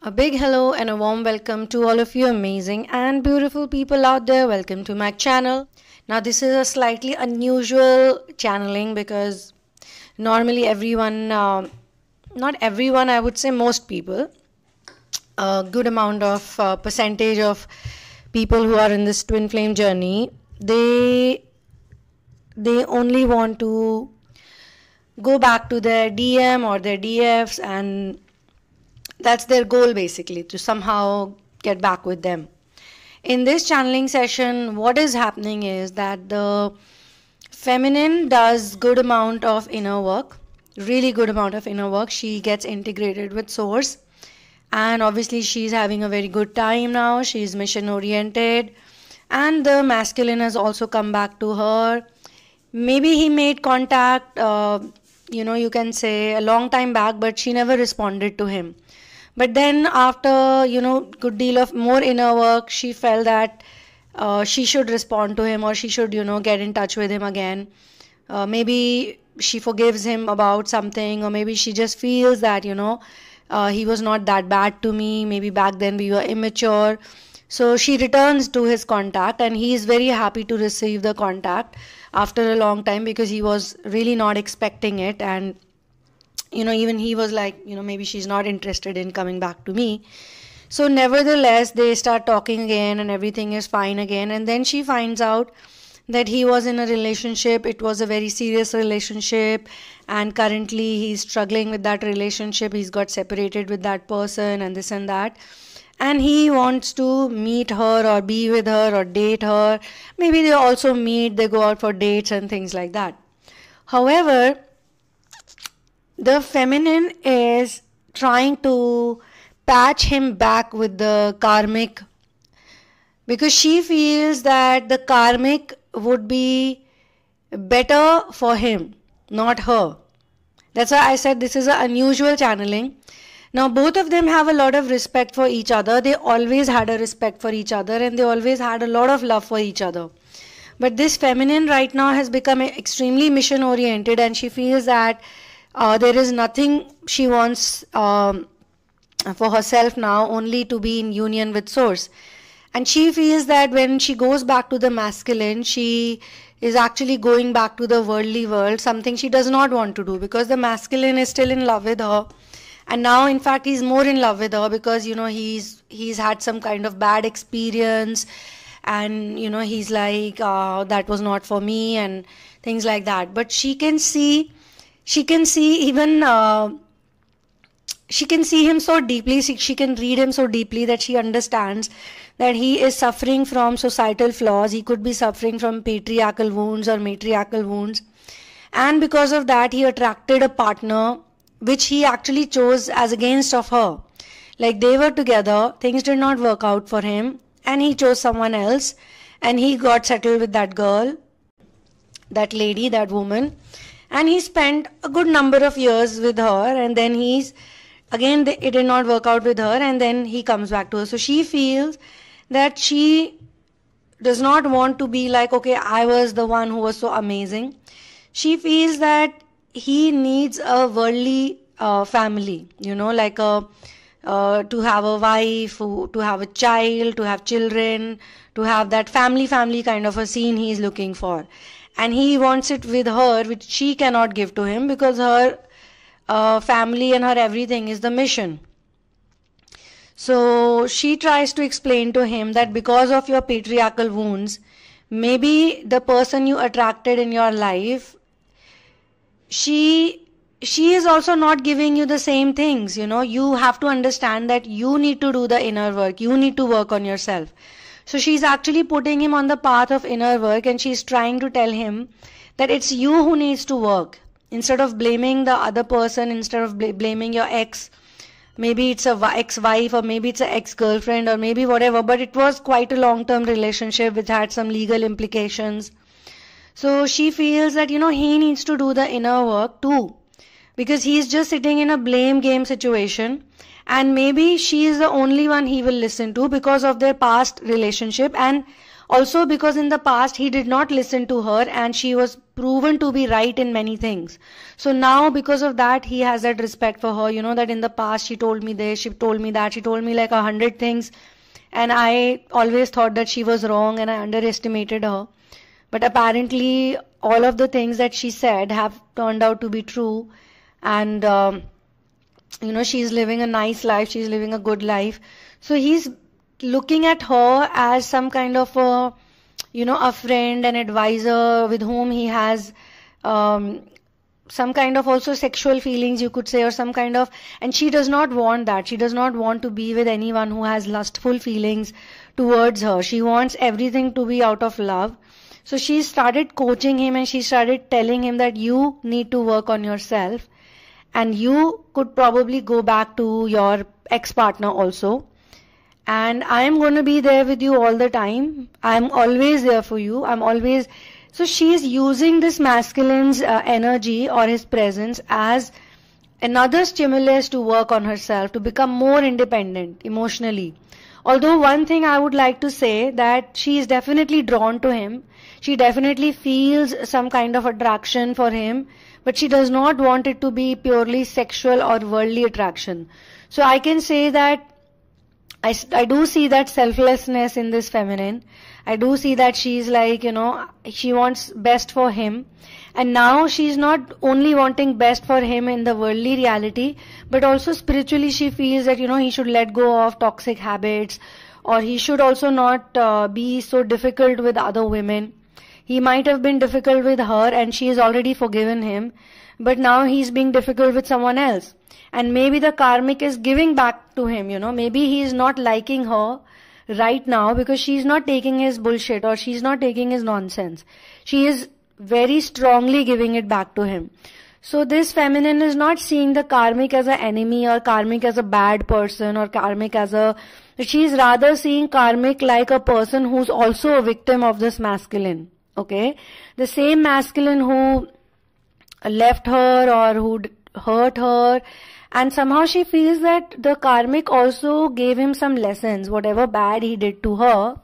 A big hello and a warm welcome to all of you amazing and beautiful people out there. Welcome to my channel. Now, this is a slightly unusual channeling because normally not everyone, I would say most people, a good amount of percentage of people who are in this twin flame journey, they only want to go back to their DM or their DFs, and that's their goal basically, to somehow get back with them. In this channeling session, what is happening is that the feminine does good amount of inner work, really good amount of inner work. She gets integrated with source, and obviously she's having a very good time now. She's mission oriented, and the masculine has also come back to her. Maybe he made contact, you can say a long time back, but she never responded to him. But then after, good deal of more inner work, she felt that she should respond to him, or she should, get in touch with him again. Maybe she forgives him about something, or maybe she just feels that, he was not that bad to me. Maybe back then we were immature. So she returns to his contact, and he is very happy to receive the contact after a long time, because he was really not expecting it. And even he was like, maybe she's not interested in coming back to me. So nevertheless, they start talking again and everything is fine again. And then she finds out that he was in a relationship. It was a very serious relationship, and currently he's struggling with that relationship. He's got separated with that person and this and that. And he wants to meet her or be with her or date her. Maybe they also meet, they go out for dates and things like that. However, the feminine is trying to patch him back with the karmic, because she feels that the karmic would be better for him, not her. That's why I said this is an unusual channeling. Now, both of them have a lot of respect for each other. They always had a respect for each other, and they always had a lot of love for each other. But this feminine right now has become extremely mission oriented, and she feels that there is nothing she wants for herself now, only to be in union with source. And she feels that when she goes back to the masculine, she is actually going back to the worldly world, something she does not want to do, because the masculine is still in love with her. And now, in fact, he's more in love with her because, he's had some kind of bad experience, and, he's like, that was not for me and things like that. But she can see even, she can see him so deeply, she can read him so deeply that she understands that he is suffering from societal flaws. He could be suffering from patriarchal wounds or matriarchal wounds. And because of that, he attracted a partner which he actually chose as against of her. Like, they were together, things did not work out for him, and he chose someone else, and he got settled with that girl, that lady, that woman. And he spent a good number of years with her, and then it did not work out with her, and then he comes back to her. So she feels that she does not want to be like, okay, I was the one who was so amazing. She feels that he needs a worldly family, like to have a wife, to have a child, to have children, to have that family kind of a scene he is looking for. And he wants it with her, which she cannot give to him, because her family and her everything is the mission. So she tries to explain to him that because of your patriarchal wounds, maybe the person you attracted in your life, she is also not giving you the same things. You have to understand that you need to do the inner work. You need to work on yourself. So she's actually putting him on the path of inner work, and she's trying to tell him that it's you who needs to work. Instead of blaming the other person, instead of blaming your ex, maybe it's a ex-wife, or maybe it's an ex-girlfriend, or maybe whatever, but it was quite a long-term relationship which had some legal implications. So she feels that, he needs to do the inner work too, because he's just sitting in a blame game situation, and maybe she is the only one he will listen to because of their past relationship. And Also because in the past he did not listen to her and she was proven to be right in many things. So now because of that he has that respect for her, that in the past she told me this, she told me that, she told me like 100 things, and I always thought that she was wrong and I underestimated her. But apparently all of the things that she said have turned out to be true, and she's living a nice life, she's living a good life. So he's looking at her as some kind of a friend, an advisor with whom he has some kind of also sexual feelings, you could say, or some kind of, and she does not want that. She does not want to be with anyone who has lustful feelings towards her. She wants everything to be out of love. So she started coaching him and she started telling him that you need to work on yourself and you could probably go back to your ex-partner also. And I am going to be there with you all the time. I am always there for you. So she is using this masculine's energy or his presence as another stimulus to work on herself, to become more independent emotionally. Although one thing I would like to say, that she is definitely drawn to him. She definitely feels some kind of attraction for him, but she does not want it to be purely sexual or worldly attraction. So I can say that I do see that selflessness in this feminine. I do see that she's like, she wants best for him. And now she's not only wanting best for him in the worldly reality, but also spiritually she feels that, he should let go of toxic habits, or he should also not be so difficult with other women. He might have been difficult with her and she has already forgiven him, but now he's being difficult with someone else. And maybe the karmic is giving back to him, maybe he is not liking her right now because she's not taking his bullshit or she's not taking his nonsense. She is very strongly giving it back to him. So this feminine is not seeing the karmic as an enemy or karmic as a bad person or karmic as she is rather seeing karmic like a person who's also a victim of this masculine. Okay, the same masculine who left her or who hurt her, and somehow she feels that the karmic also gave him some lessons. Whatever bad he did to her,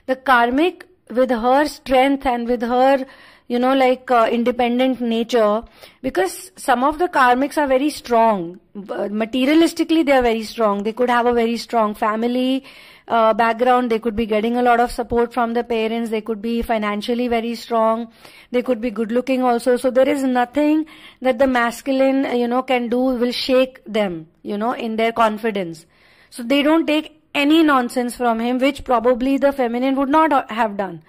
the karmic, with her strength and with her independent nature, because some of the karmics are very strong. Materialistically they are very strong. They could have a very strong family background. They could be getting a lot of support from the parents. They could be financially very strong. They could be good looking also. So there is nothing that the masculine can do will shake them in their confidence. So they don't take any nonsense from him, which probably the feminine would not have done.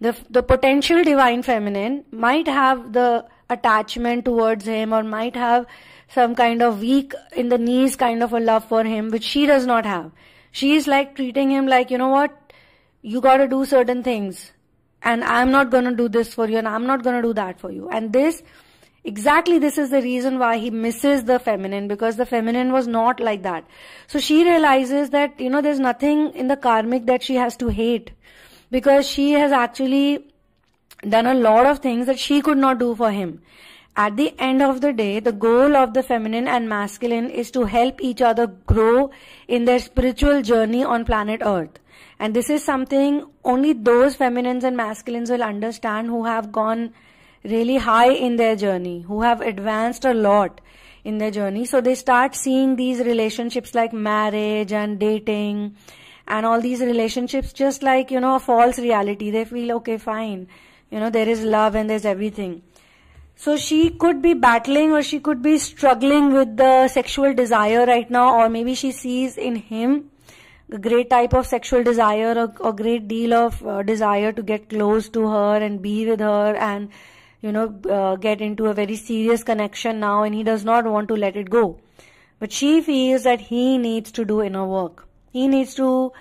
The potential divine feminine might have the attachment towards him or might have some kind of weak in the knees kind of a love for him, which she does not have. She is like treating him like, you got to do certain things and I'm not going to do this for you and I'm not going to do that for you. And this is the reason why he misses the feminine, because the feminine was not like that. So she realizes that, there's nothing in the karmic that she has to hate, because she has actually done a lot of things that she could not do for him. At the end of the day, the goal of the feminine and masculine is to help each other grow in their spiritual journey on planet Earth. And this is something only those feminines and masculines will understand who have gone really high in their journey, who have advanced a lot in their journey. So they start seeing these relationships like marriage and dating and all these relationships just like, a false reality. They feel, okay, fine, there is love and there's everything. So she could be battling or she could be struggling with the sexual desire right now, or maybe she sees in him a great type of sexual desire, or a great deal of desire to get close to her and be with her and, get into a very serious connection now, and he does not want to let it go. But she feels that he needs to do inner work. He needs to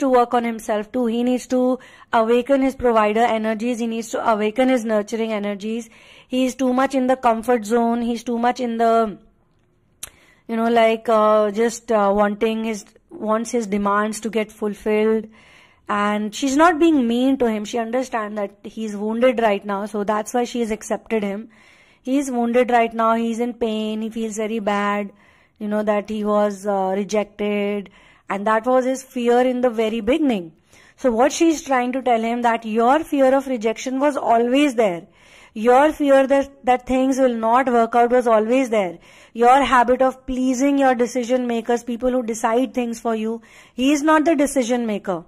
work on himself too. He needs to awaken his provider energies. He needs to awaken his nurturing energies. He is too much in the comfort zone. He's too much in the, wants his demands to get fulfilled. And she's not being mean to him. She understands that he's wounded right now. So that's why she has accepted him. He's wounded right now. He's in pain. He feels very bad, that he was rejected. And that was his fear in the very beginning. So what she's trying to tell him, that your fear of rejection was always there. Your fear that things will not work out was always there. Your habit of pleasing your decision makers, people who decide things for you, he is not the decision maker.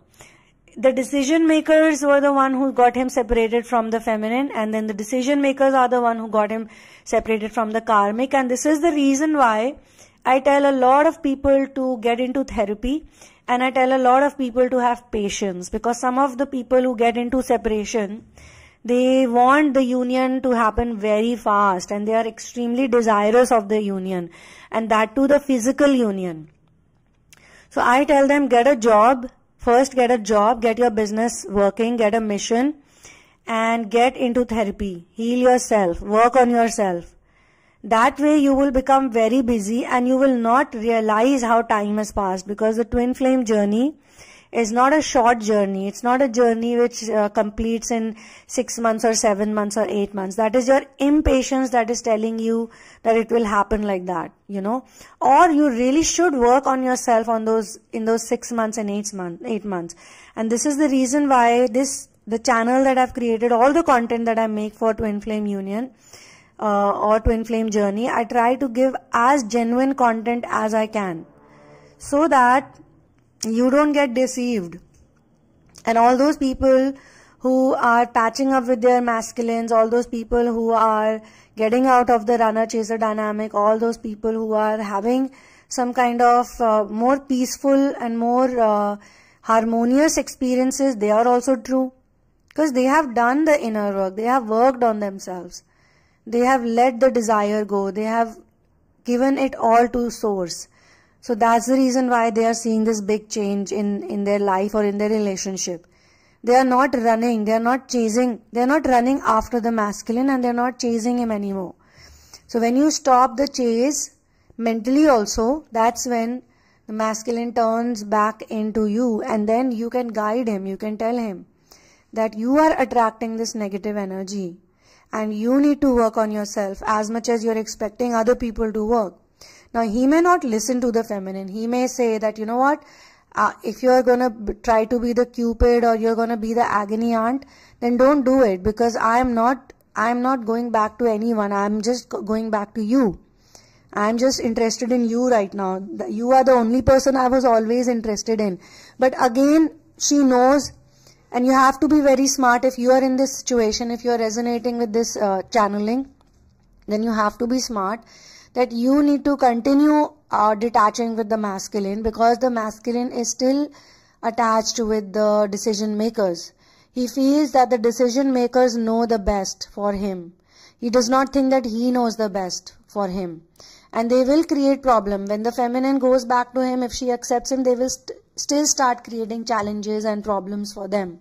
The decision makers were the one who got him separated from the feminine, and then the decision makers are the one who got him separated from the karmic. And this is the reason why I tell a lot of people to get into therapy, and I tell a lot of people to have patience, because some of the people who get into separation, they want the union to happen very fast, and they are extremely desirous of the union, and that too the physical union. So I tell them, get a job. First get a job, get your business working, get a mission, and get into therapy. Heal yourself, work on yourself. That way you will become very busy and you will not realize how time has passed, because the twin flame journey is not a short journey. It's not a journey which completes in 6 months or 7 months or 8 months. That is your impatience that is telling you that it will happen like that, you know. Or you really should work on yourself in those 6 months and 8 months. And this is the reason why the channel that I've created, all the content that I make for twin flame union or twin flame journey, I try to give as genuine content as I can, so that you don't get deceived. And all those people who are patching up with their masculines, all those people who are getting out of the runner-chaser dynamic, all those people who are having some kind of more peaceful and more harmonious experiences, they are also true. Because they have done the inner work, they have worked on themselves. They have let the desire go, they have given it all to source. So that's the reason why they are seeing this big change in their life or in their relationship. They are not running, they are not chasing, they are not running after the masculine, and they are not chasing him anymore. So when you stop the chase, mentally also, that's when the masculine turns back into you, and then you can guide him, you can tell him that you are attracting this negative energy and you need to work on yourself as much as you're expecting other people to work. Now, he may not listen to the feminine. He may say that, you know what, if you're going to try to be the Cupid or you're going to be the agony aunt, then don't do it, because I'm not going back to anyone. I'm just going back to you. I'm just interested in you right now. You are the only person I was always interested in. But again, she knows, and you have to be very smart if you are in this situation, if you're resonating with this channeling, then you have to be smart that you need to continue detaching with the masculine, because the masculine is still attached with the decision makers. He feels that the decision makers know the best for him. He does not think that he knows the best for him. And they will create problem. When the feminine goes back to him, if she accepts him, they will still start creating challenges and problems for them.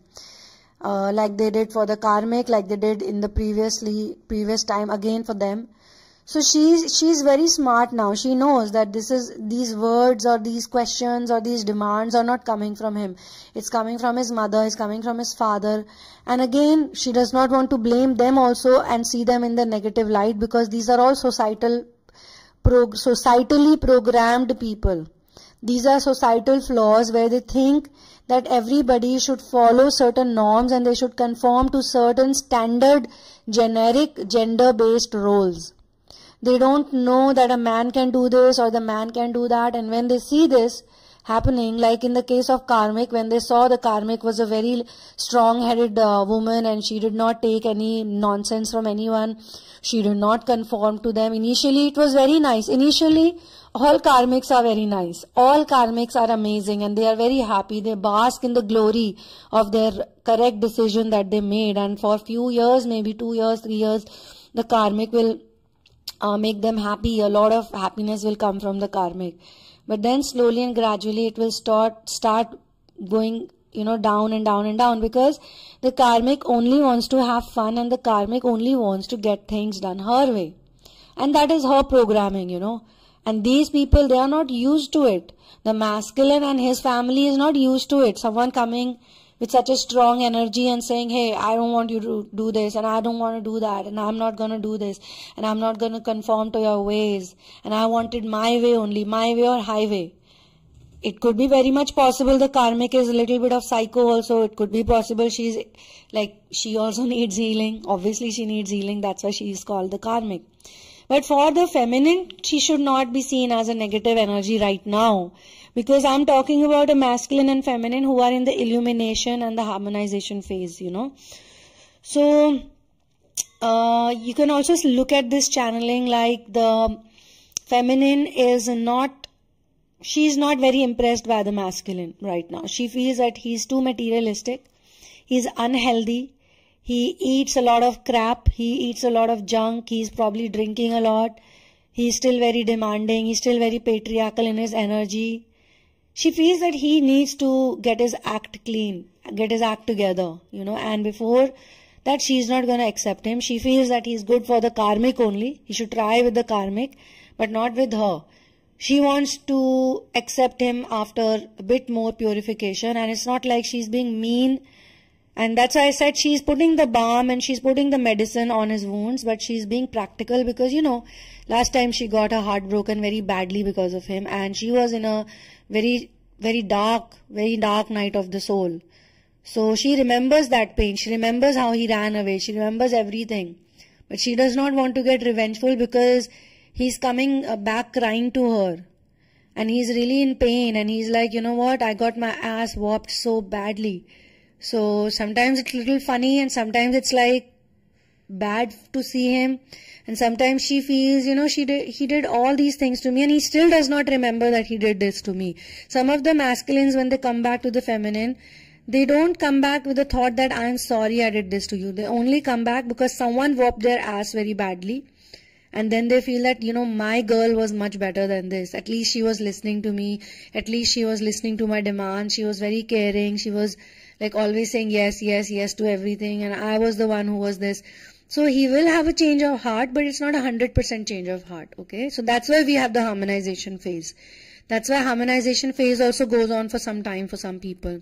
Like they did for the karmic, like they did in the previous time again for them. So she's very smart now. She knows that these words or these questions or these demands are not coming from him. It's coming from his mother, it's coming from his father. And again, she does not want to blame them also and see them in the negative light, because these are all societally programmed people. These are societal flaws where they think that everybody should follow certain norms and they should conform to certain standard generic gender-based roles. They don't know that a man can do this or the man can do that, and when they see this happening, like in the case of Karmic, when they saw the Karmic was a very strong-headed woman and she did not take any nonsense from anyone, she did not conform to them. Initially it was very nice. Initially all Karmics are very nice. All Karmics are amazing and they are very happy. They bask in the glory of their correct decision that they made, and for a few years, maybe 2 years, 3 years, the Karmic will make them happy. A lot of happiness will come from the Karmic. But then slowly and gradually it will start going, down and down and down, because the Karmic only wants to have fun and the Karmic only wants to get things done her way. And that is her programming, And these people, they are not used to it. The masculine and his family is not used to it. Someone coming with such a strong energy and saying, hey, I don't want you to do this and I don't want to do that and I'm not going to do this and I'm not going to conform to your ways and I wanted my way only, my way or highway. it could be very much possible the karmic is a little bit of psycho also. It could be possible she's like, she also needs healing. Obviously she needs healing. That's why she is called the karmic. But for the feminine, she should not be seen as a negative energy right now. Because I'm talking about a masculine and feminine who are in the illumination and the harmonization phase, you know. So, you can also look at this channeling like the feminine is not, she's not very impressed by the masculine right now. She feels that he's too materialistic, he's unhealthy, he eats a lot of crap, he eats a lot of junk, he's probably drinking a lot, he's still very demanding, he's still very patriarchal in his energy. She feels that he needs to get his act clean, get his act together, you know, and before that she's not going to accept him. She feels that he's good for the karmic only. He should try with the karmic, but not with her. She wants to accept him after a bit more purification, and it's not like she's being mean. And that's why I said she's putting the balm and she's putting the medicine on his wounds, but she's being practical because, you know, last time she got her heart broken very badly because of him, and she was in a very dark night of the soul. So she remembers that pain. She remembers how he ran away. She remembers everything. But she does not want to get revengeful because he's coming back crying to her. And he's really in pain. And he's like, you know what? I got my ass whopped so badly. So sometimes it's a little funny and sometimes it's like bad to see him. And sometimes she feels, you know, he did all these things to me and he still does not remember that he did this to me. Some of the masculines, when they come back to the feminine, they don't come back with the thought that I'm sorry I did this to you. They only come back because someone whooped their ass very badly. And then they feel that, you know, my girl was much better than this. At least she was listening to me. At least she was listening to my demands. She was very caring. She was like always saying yes, yes, yes to everything. And I was the one who was this. So he will have a change of heart, but it's not 100% change of heart. Okay. So that's why we have the harmonization phase. That's why harmonization phase also goes on for some time for some people.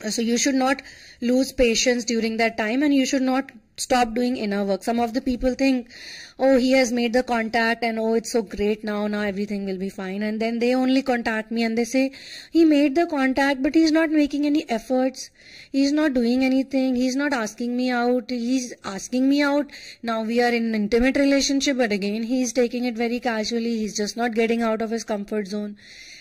So you should not lose patience during that time and you should not stop doing inner work. Some of the people think, oh, he has made the contact and oh, it's so great now everything will be fine. And then they only contact me and they say, he made the contact but he's not making any efforts. He's not doing anything. He's not asking me out. He's asking me out. Now we are in an intimate relationship, but again, he's taking it very casually. He's just not getting out of his comfort zone.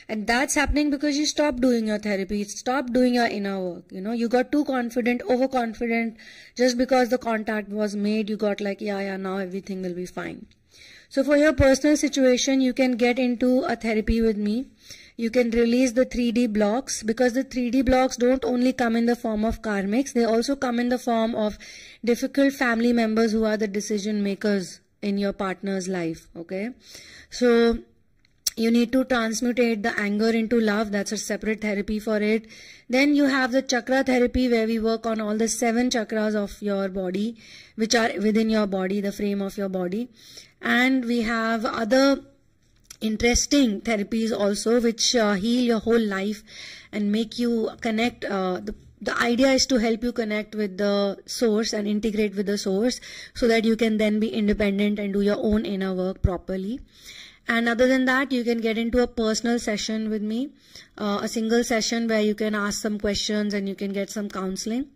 And that's happening because you stopped doing your therapy, stopped doing your inner work. You know, you got too confident, overconfident. Just because the contact was made, you got like, yeah, now everything will be fine. So for your personal situation, you can get into a therapy with me. You can release the 3D blocks because the 3D blocks don't only come in the form of karmics. They also come in the form of difficult family members who are the decision makers in your partner's life. Okay. So you need to transmutate the anger into love. That's a separate therapy for it. Then you have the chakra therapy where we work on all the 7 chakras of your body, which are within your body, the frame of your body. And we have other interesting therapies also which heal your whole life and make you connect. The idea is to help you connect with the source and integrate with the source so that you can then be independent and do your own inner work properly. And other than that, you can get into a personal session with me, a single session where you can ask some questions and you can get some counseling.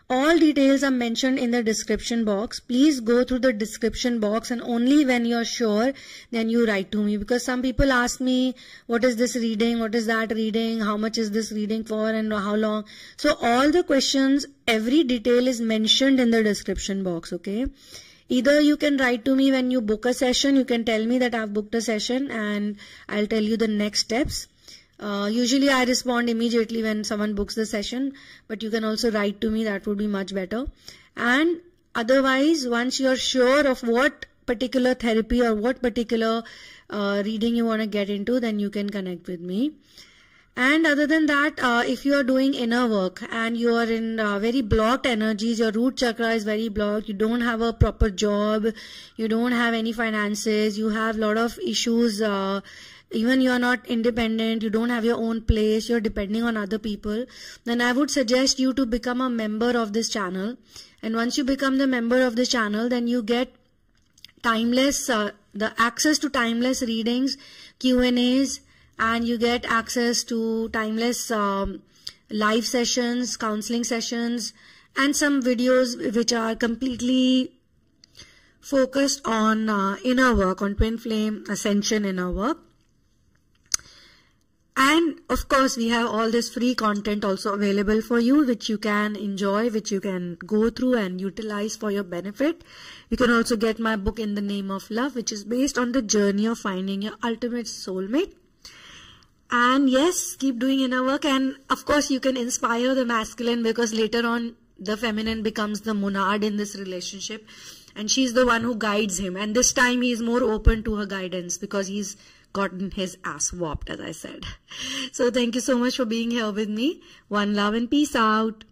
All details are mentioned in the description box. Please go through the description box and only when you're sure, then you write to me. Because some people ask me, what is this reading? What is that reading? How much is this reading for and how long? So all the questions, every detail is mentioned in the description box, okay? Either you can write to me when you book a session. You can tell me that I've booked a session and I'll tell you the next steps. Usually I respond immediately when someone books the session, but you can also write to me. That would be much better. And otherwise, once you're sure of what particular therapy or what particular reading you want to get into, then you can connect with me. And other than that, if you are doing inner work and you are in very blocked energies, your root chakra is very blocked, you don't have a proper job, you don't have any finances, you have a lot of issues, even you are not independent, you don't have your own place, you're depending on other people, then I would suggest you to become a member of this channel. And once you become the member of this channel, then you get timeless, the access to timeless readings, Q&As, and you get access to timeless live sessions, counseling sessions, and some videos which are completely focused on inner work, on twin flame ascension inner work. And of course, we have all this free content also available for you, which you can enjoy, which you can go through and utilize for your benefit. You can also get my book In the Name of Love, which is based on the journey of finding your ultimate soulmate. And yes, keep doing inner work. And of course, you can inspire the masculine, because later on, the feminine becomes the monad in this relationship. And she's the one who guides him. And this time, he is more open to her guidance because he's gotten his ass whopped, as I said. So thank you so much for being here with me. One love and peace out.